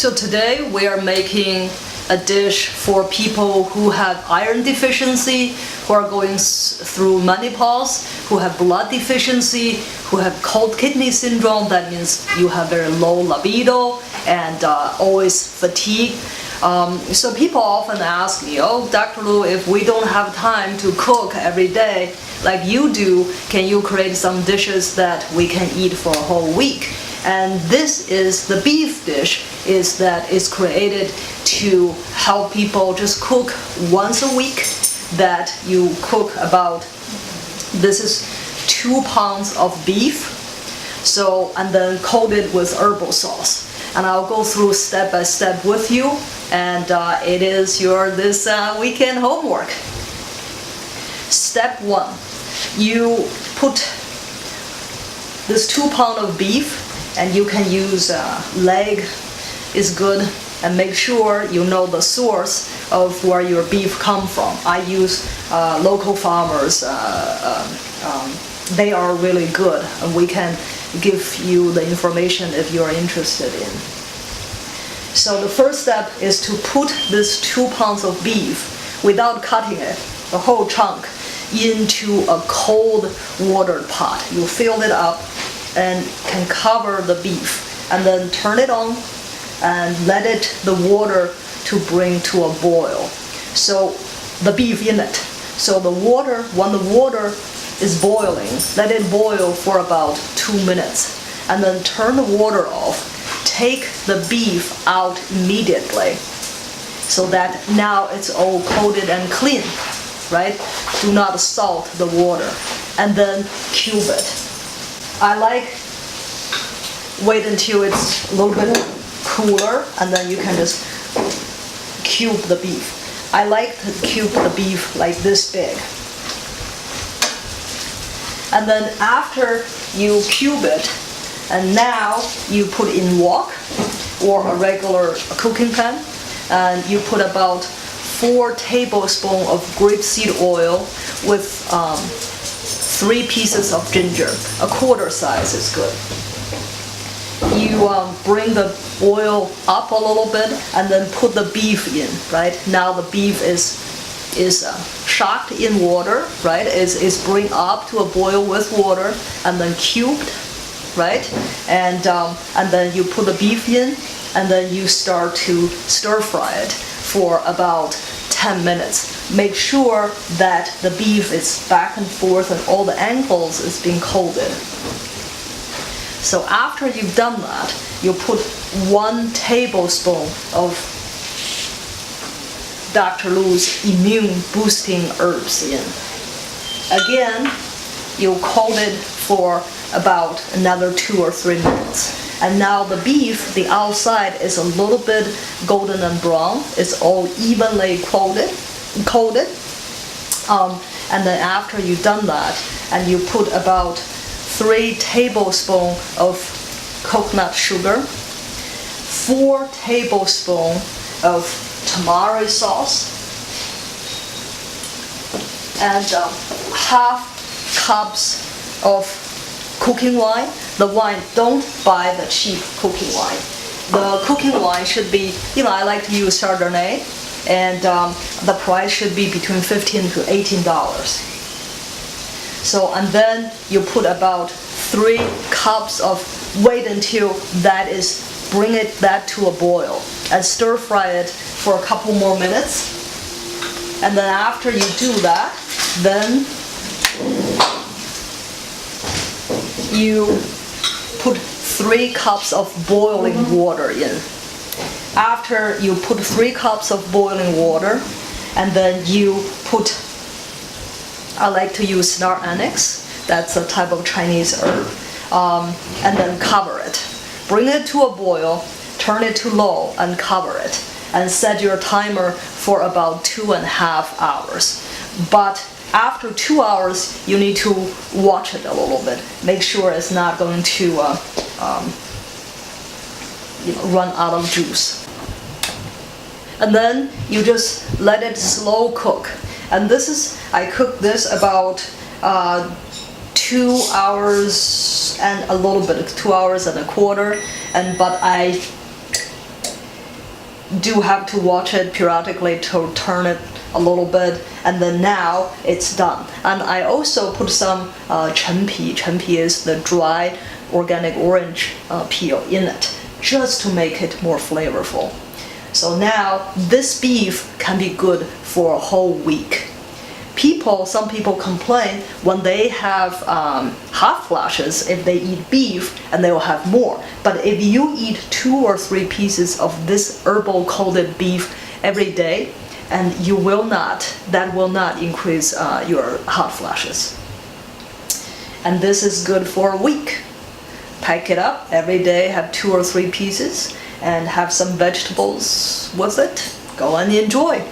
So today we are making a dish for people who have iron deficiency, who are going through menopause, who have blood deficiency, who have cold kidney syndrome. That means you have very low libido and always fatigue. So people often ask me, oh, Dr. Lu, if we don't have time to cook every day like you do, can you create some dishes that we can eat for a whole week? And this is the beef dish, is that it's created to help people just cook once a week, that you cook about, this is 2 pounds of beef, so, and then coated with herbal sauce. And I'll go through step by step with you, and it is your this weekend homework. Step 1, you put this 2 pounds of beef, and you can use leg is good, and make sure you know the source of where your beef come from. I use local farmers. They are really good, and we can give you the information if you are interested in. So the first step is to put this 2 pounds of beef, without cutting it, the whole chunk, into a cold water pot. You fill it up and can cover the beef, and then turn it on and let the water to bring to a boil. So the beef in it. So the water, when the water is boiling, let it boil for about 2 minutes, and then turn the water off. Take the beef out immediately, so that now it's all coated and clean, right? Do not salt the water, and then cube it. I like wait until it's a little bit cooler, and then you can just cube the beef. I like to cube the beef like this big. And then after you cube it, and now you put in wok or a regular cooking pan, and you put about 4 tablespoons of grapeseed oil with 3 pieces of ginger. A quarter size is good. You bring the oil up a little bit, and then put the beef in, right? Now the beef is shocked in water, right? Is bring up to a boil with water, and then cubed, right? And then you put the beef in, and then you start to stir fry it for about 10 minutes. Make sure that the beef is back and forth and all the angles is being coated. So after you've done that, you put 1 tablespoon of Dr. Lu's immune boosting herbs in. Again, you coat it for about another 2 or 3 minutes. And now the beef, the outside is a little bit golden and brown. It's all evenly coated. And then after you've done that, and you put about 3 tablespoons of coconut sugar, 4 tablespoons of Tamari sauce, and half cups of cooking wine. The wine, don't buy the cheap cooking wine. The cooking wine should be, I like to use Chardonnay, and the price should be between $15 to $18. So, and then you put about 3 cups of, wait until that is, bring that to a boil, and stir fry it for a couple more minutes. And then after you do that, then you put 3 cups of boiling water in. After you put 3 cups of boiling water, and then you put, I like to use Anise, that's a type of Chinese herb, and then cover it. Bring it to a boil, turn it to low, and cover it. And set your timer for about 2.5 hours. But after 2 hours, you need to watch it a little bit. Make sure it's not going to run out of juice. And then you just let it slow cook. And this is, I cook this about 2 hours and a little bit, 2 hours and a quarter. But do have to watch it periodically to turn it a little bit, and then now it's done. And I also put some Chenpi. Chenpi is the dry organic orange peel in it, just to make it more flavorful. So now this beef can be good for a whole week. Some people complain when they have hot flashes if they eat beef, and they will have more. But if you eat 2 or 3 pieces of this herbal coated beef every day, and that will not increase your hot flashes. And this is good for a week. Pack it up every day, have 2 or 3 pieces, and have some vegetables with it. Go and enjoy.